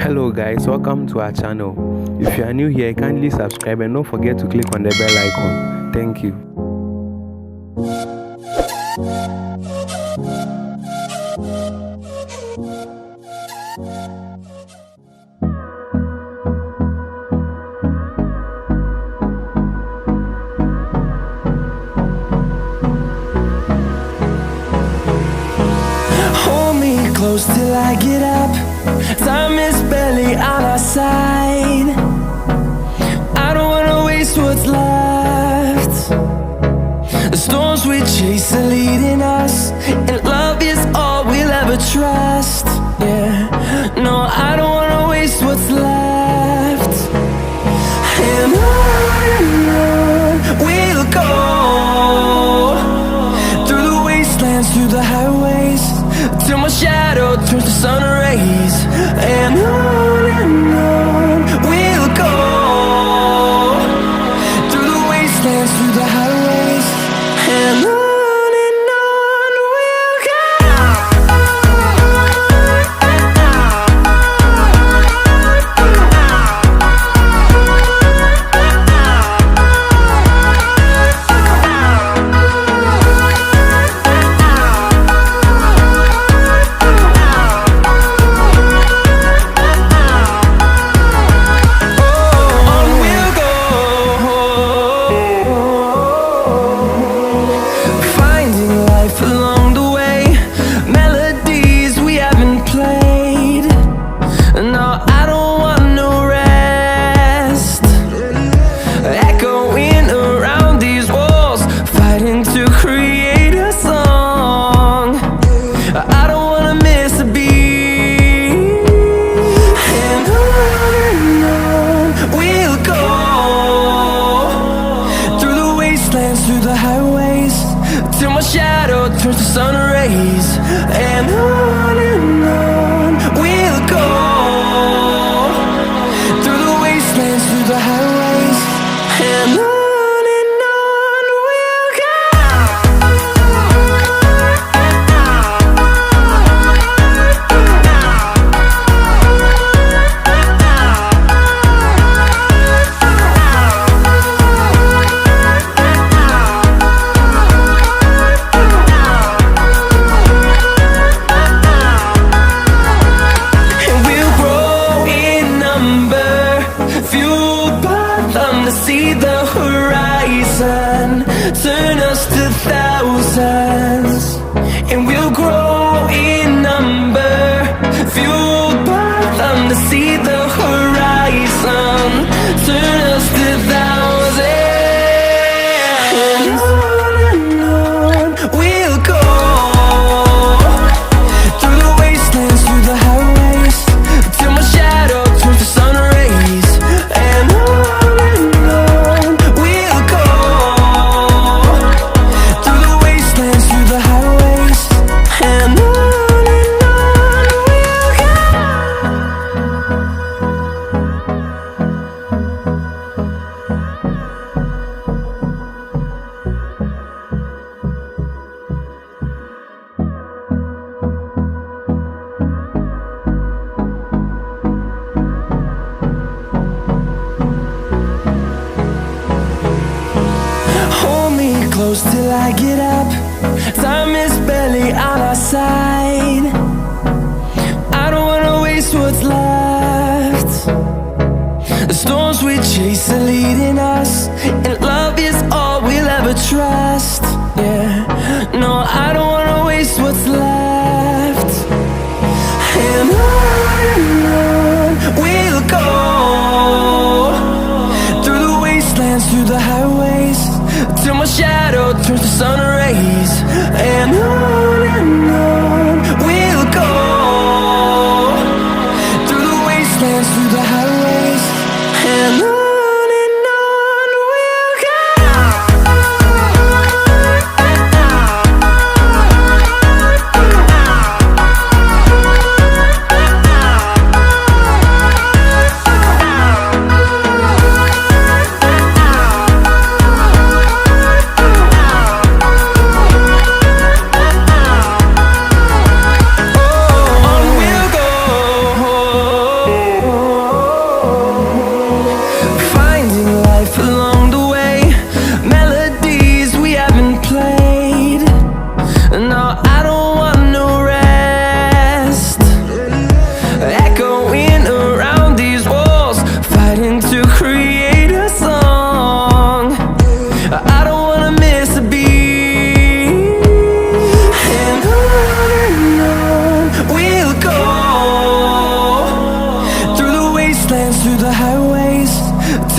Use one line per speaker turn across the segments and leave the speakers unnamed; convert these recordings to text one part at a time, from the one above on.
Hello guys, welcome to our channel. If you are new here, kindly subscribe and don't forget to click on the bell icon. Thank you.
Hold me close till I get up. Time is barely on our side. I don't wanna waste what's left. The storms we chase are leading us, and love is all we'll ever trust. Yeah, no, I don't wanna waste what's left. And on we'll go, through the wastelands, through the highways, till my shadow turns to sun rays. And on we'll go, through the wastelands, through the highways, and on we'll go. Along the way, melodies we haven't played. No, I don't want no rest. Echoing around these walls, fighting to create a song. I don't wanna miss a beat. And on we'll go, through the wastelands, through the highways, till my shadow turns to sun rays. And on we'll go, through the wastelands, through the highways, and on we'll go. See the horizon, turn us to thousands, and we'll grow in number, fueled by them to see the horizon, turn us to thousands. And on we'll go, through the wastelands, through the highways, till my shadow turns to sun rays. And close till I get up. Time is barely on our side. I don't wanna waste what's left. The storms we chase are leading us, and love is all we'll ever trust. Yeah, no, I don't wanna waste what's left. And on we'll go, through the wastelands, through the highways, till my shadow turns to sun rays. And on we'll go, through the wastelands, through the highways, and on.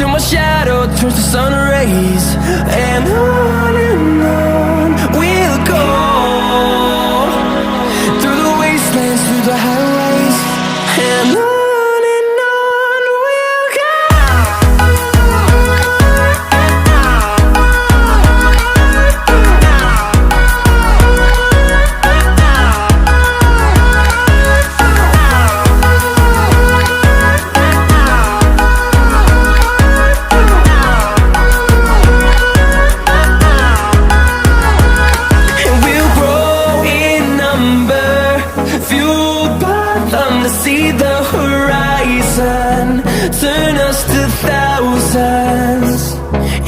till my shadow turns to sun rays. And on we'll go, through the wastelands, through the highways. And on we'll go. See the horizon turn us to thousands,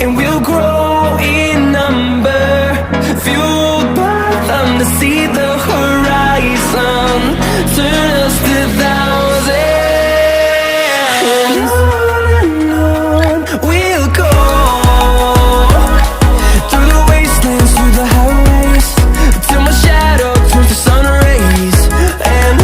and we'll grow in number, fueled by them to see the horizon turn us to thousands. And on we'll go, through the wastelands, through the highways, till my shadow turns to sun rays. And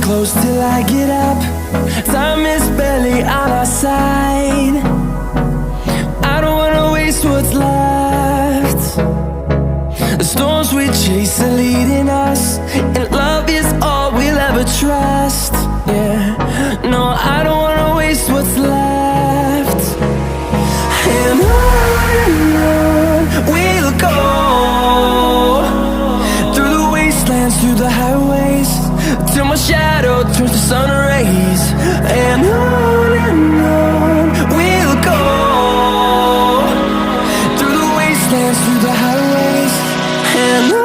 close till I get up. Time is barely on our side. I don't wanna waste what's left. The storms we chase are leading us, and love is all we'll ever trust. Yeah, no, I don't wanna waste what's left. And on we'll go, through the wastelands, through the highways, till my shadow turns to sun rays. And on we'll go, through the wastelands, through the highways. And on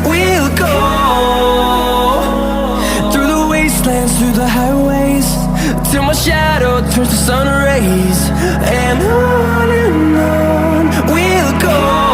we'll go. Through the highways, till my shadow turns to sun rays. And on we'll go.